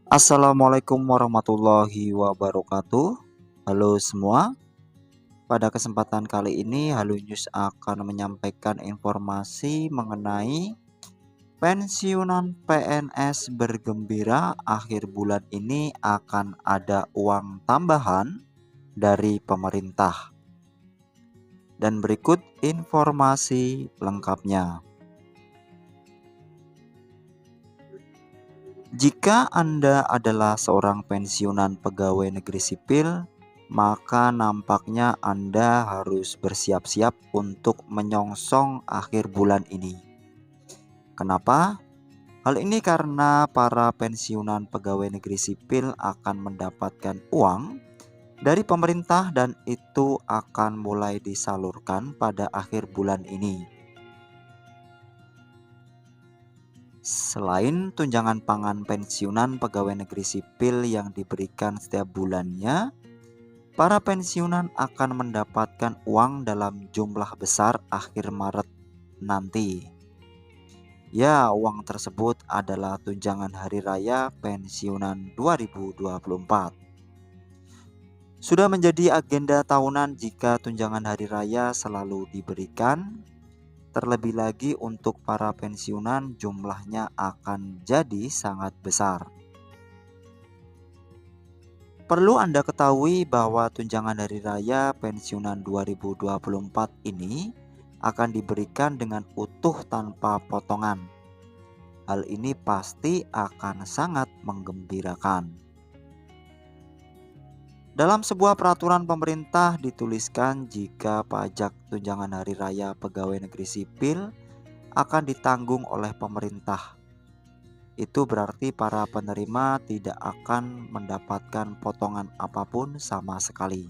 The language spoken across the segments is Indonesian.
Assalamualaikum warahmatullahi wabarakatuh. Halo semua, pada kesempatan kali ini Halo News akan menyampaikan informasi mengenai pensiunan PNS bergembira akhir bulan ini akan ada uang tambahan dari pemerintah. Dan berikut informasi lengkapnya. Jika Anda adalah seorang pensiunan pegawai negeri sipil, maka nampaknya Anda harus bersiap-siap untuk menyongsong akhir bulan ini. Kenapa? Hal ini karena para pensiunan pegawai negeri sipil akan mendapatkan uang dari pemerintah dan itu akan mulai disalurkan pada akhir bulan ini. Selain tunjangan pangan pensiunan pegawai negeri sipil yang diberikan setiap bulannya, para pensiunan akan mendapatkan uang dalam jumlah besar akhir Maret nanti. Ya, uang tersebut adalah tunjangan hari raya pensiunan 2024. Sudah menjadi agenda tahunan jika tunjangan hari raya selalu diberikan. Terlebih lagi untuk para pensiunan jumlahnya akan jadi sangat besar. Perlu Anda ketahui bahwa tunjangan hari raya pensiunan 2024 ini akan diberikan dengan utuh tanpa potongan. Hal ini pasti akan sangat menggembirakan. Dalam sebuah peraturan pemerintah dituliskan jika pajak tunjangan hari raya pegawai negeri sipil akan ditanggung oleh pemerintah. Itu berarti para penerima tidak akan mendapatkan potongan apapun sama sekali.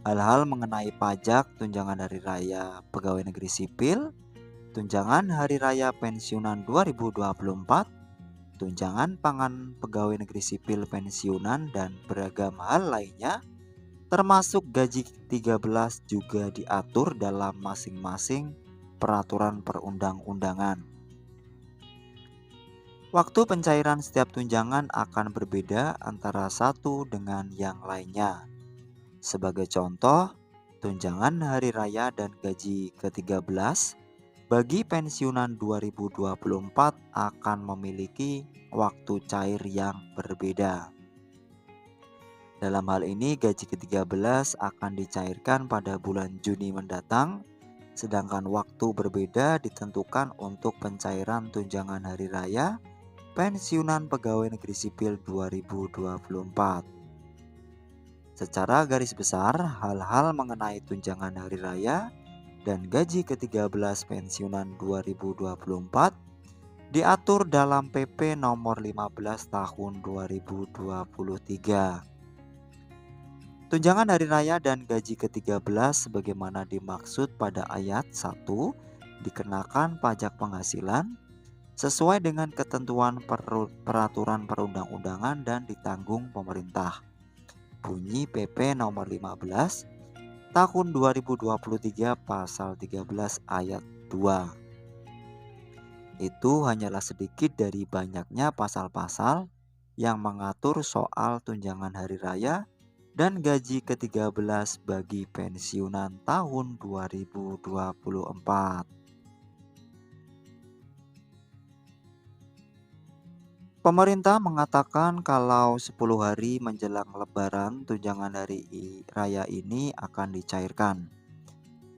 Hal-hal mengenai pajak tunjangan hari raya pegawai negeri sipil, tunjangan hari raya pensiunan 2024, tunjangan pangan pegawai negeri sipil pensiunan dan beragam hal lainnya termasuk gaji 13 juga diatur dalam masing-masing peraturan perundang-undangan. Waktu pencairan setiap tunjangan akan berbeda antara satu dengan yang lainnya. Sebagai contoh, tunjangan hari raya dan gaji ke-13 bagi pensiunan 2024 akan memiliki waktu cair yang berbeda. Dalam hal ini gaji ke-13 akan dicairkan pada bulan Juni mendatang, sedangkan waktu berbeda ditentukan untuk pencairan tunjangan hari raya pensiunan pegawai negeri sipil 2024. Secara garis besar, hal-hal mengenai tunjangan hari raya dan gaji ke-13 pensiunan 2024 diatur dalam PP nomor 15 tahun 2023. Tunjangan hari raya dan gaji ke-13 sebagaimana dimaksud pada ayat 1 dikenakan pajak penghasilan sesuai dengan ketentuan peraturan perundang-undangan dan ditanggung pemerintah. Bunyi PP nomor 15 tahun 2023 pasal 13 ayat 2. Itu hanyalah sedikit dari banyaknya pasal-pasal yang mengatur soal tunjangan hari raya dan gaji ke-13 bagi pensiunan tahun 2024. Pemerintah mengatakan kalau 10 hari menjelang lebaran tunjangan hari raya ini akan dicairkan.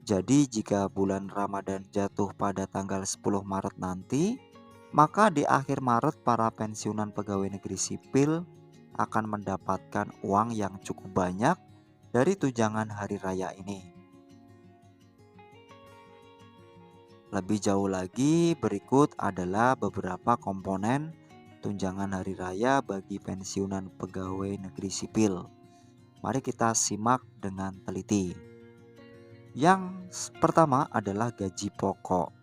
Jadi jika bulan Ramadan jatuh pada tanggal 10 Maret nanti, maka di akhir Maret para pensiunan pegawai negeri sipil akan mendapatkan uang yang cukup banyak dari tunjangan hari raya ini. Lebih jauh lagi, berikut adalah beberapa komponen tunjangan hari raya bagi pensiunan pegawai negeri sipil. Mari kita simak dengan teliti. Yang pertama adalah gaji pokok.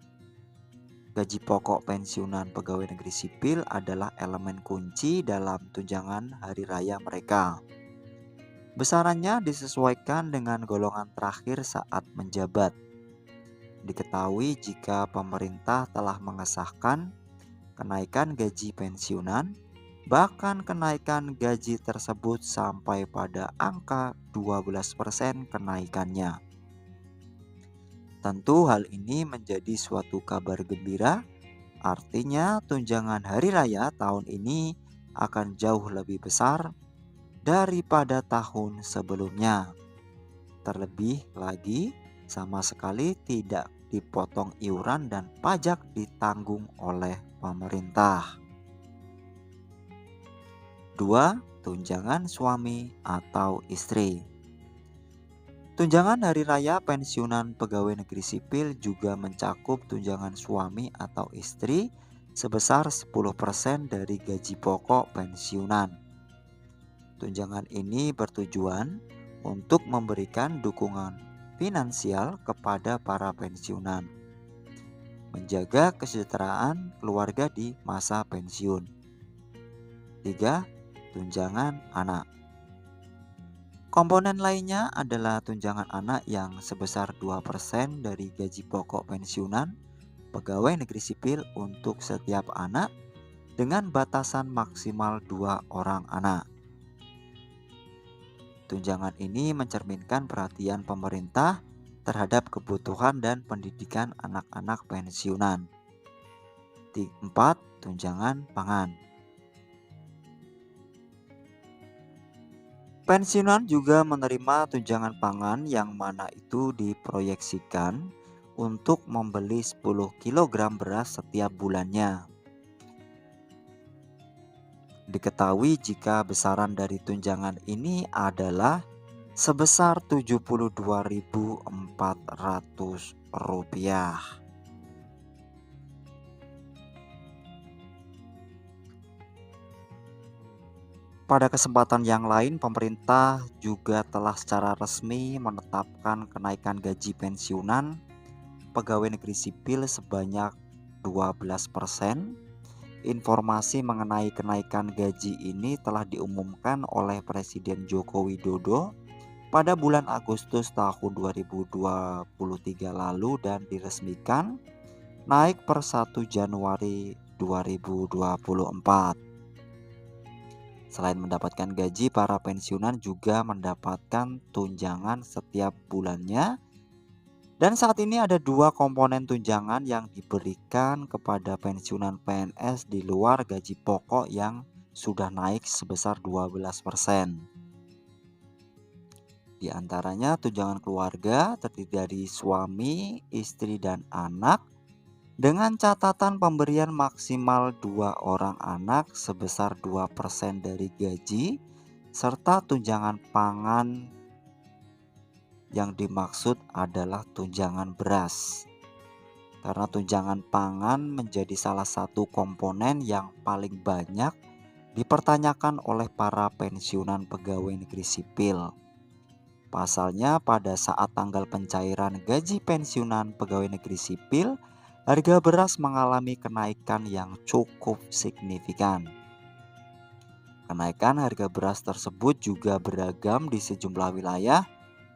Gaji pokok pensiunan pegawai negeri sipil adalah elemen kunci dalam tunjangan hari raya mereka. Besarannya disesuaikan dengan golongan terakhir saat menjabat. Diketahui jika pemerintah telah mengesahkan kenaikan gaji pensiunan, Bahkan kenaikan gaji tersebut sampai pada angka 12% kenaikannya. Tentu hal ini menjadi suatu kabar gembira, artinya tunjangan hari raya tahun ini akan jauh lebih besar daripada tahun sebelumnya. Terlebih lagi, sama sekali tidak dipotong iuran dan pajak ditanggung oleh pemerintah. 2. Tunjangan suami atau istri. Tunjangan hari raya pensiunan pegawai negeri sipil juga mencakup tunjangan suami atau istri sebesar 10% dari gaji pokok pensiunan. Tunjangan ini bertujuan untuk memberikan dukungan finansial kepada para pensiunan, menjaga kesejahteraan keluarga di masa pensiun. 3. Tunjangan anak. Komponen lainnya adalah tunjangan anak yang sebesar 2% dari gaji pokok pensiunan pegawai negeri sipil untuk setiap anak dengan batasan maksimal 2 orang anak. Tunjangan ini mencerminkan perhatian pemerintah terhadap kebutuhan dan pendidikan anak-anak pensiunan. 4. Tunjangan pangan. Pensiunan juga menerima tunjangan pangan yang mana itu diproyeksikan untuk membeli 10 kg beras setiap bulannya. Diketahui jika besaran dari tunjangan ini adalah sebesar Rp72.400. Pada kesempatan yang lain, pemerintah juga telah secara resmi menetapkan kenaikan gaji pensiunan pegawai negeri sipil sebanyak 12%. Informasi mengenai kenaikan gaji ini telah diumumkan oleh Presiden Joko Widodo pada bulan Agustus tahun 2023 lalu dan diresmikan naik per 1 Januari 2024. Selain mendapatkan gaji, para pensiunan juga mendapatkan tunjangan setiap bulannya. Dan saat ini ada 2 komponen tunjangan yang diberikan kepada pensiunan PNS di luar gaji pokok yang sudah naik sebesar 12%. Di antaranya tunjangan keluarga terdiri dari suami, istri, dan anak dengan catatan pemberian maksimal 2 orang anak sebesar 2% dari gaji serta tunjangan pangan yang dimaksud adalah tunjangan beras. Karena tunjangan pangan menjadi salah satu komponen yang paling banyak dipertanyakan oleh para pensiunan pegawai negeri sipil. Pasalnya pada saat tanggal pencairan gaji pensiunan pegawai negeri sipil, harga beras mengalami kenaikan yang cukup signifikan. Kenaikan harga beras tersebut juga beragam di sejumlah wilayah,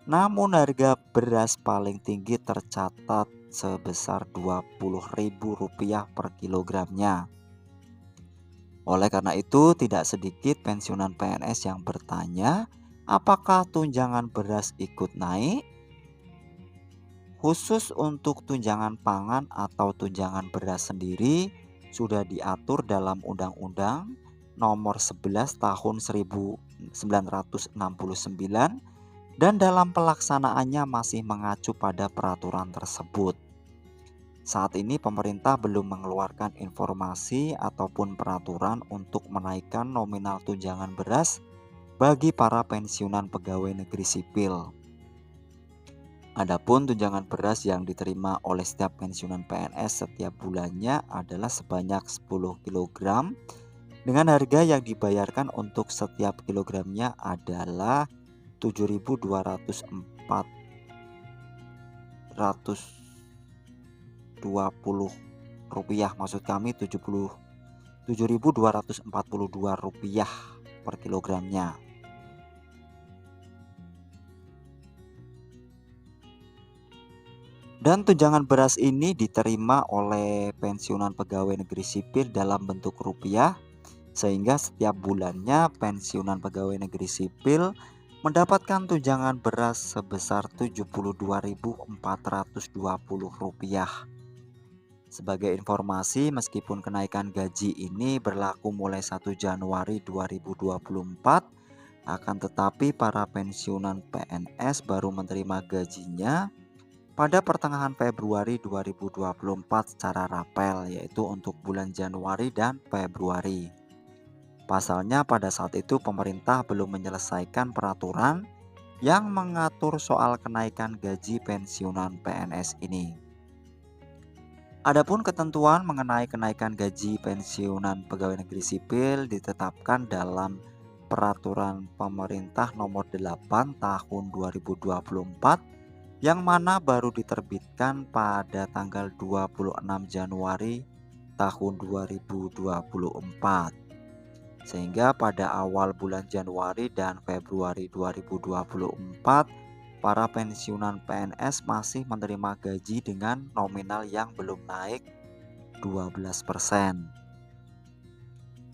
namun harga beras paling tinggi tercatat sebesar Rp20.000 per kilogramnya. Oleh karena itu, tidak sedikit pensiunan PNS yang bertanya, apakah tunjangan beras ikut naik? Khusus untuk tunjangan pangan atau tunjangan beras sendiri sudah diatur dalam Undang-Undang Nomor 11 Tahun 1969 dan dalam pelaksanaannya masih mengacu pada peraturan tersebut. Saat ini pemerintah belum mengeluarkan informasi ataupun peraturan untuk menaikkan nominal tunjangan beras bagi para pensiunan pegawai negeri sipil. Adapun tunjangan beras yang diterima oleh setiap pensiunan PNS setiap bulannya adalah sebanyak 10 kg dengan harga yang dibayarkan untuk setiap kilogramnya adalah Rp7.240, maksud kami Rp7.242 per kilogramnya. Dan tunjangan beras ini diterima oleh pensiunan pegawai negeri sipil dalam bentuk rupiah sehingga setiap bulannya pensiunan pegawai negeri sipil mendapatkan tunjangan beras sebesar Rp72.420. Sebagai informasi, meskipun kenaikan gaji ini berlaku mulai 1 Januari 2024, akan tetapi para pensiunan PNS baru menerima gajinya pada pertengahan Februari 2024 secara rapel, yaitu untuk bulan Januari dan Februari. Pasalnya pada saat itu pemerintah belum menyelesaikan peraturan yang mengatur soal kenaikan gaji pensiunan PNS ini. Adapun ketentuan mengenai kenaikan gaji pensiunan pegawai negeri sipil ditetapkan dalam Peraturan Pemerintah Nomor 8 Tahun 2024 yang mana baru diterbitkan pada tanggal 26 Januari tahun 2024. Sehingga pada awal bulan Januari dan Februari 2024 para pensiunan PNS masih menerima gaji dengan nominal yang belum naik 12%.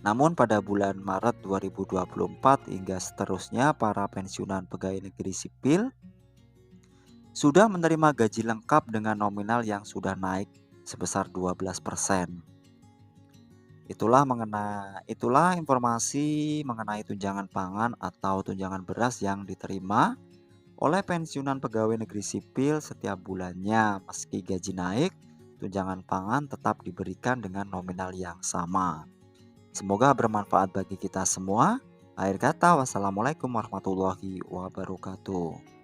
Namun pada bulan Maret 2024 hingga seterusnya para pensiunan pegawai negeri sipil sudah menerima gaji lengkap dengan nominal yang sudah naik sebesar 12%. Itulah informasi mengenai tunjangan pangan atau tunjangan beras yang diterima oleh pensiunan pegawai negeri sipil setiap bulannya. Meski gaji naik, tunjangan pangan tetap diberikan dengan nominal yang sama. Semoga bermanfaat bagi kita semua. Akhir kata, wassalamualaikum warahmatullahi wabarakatuh.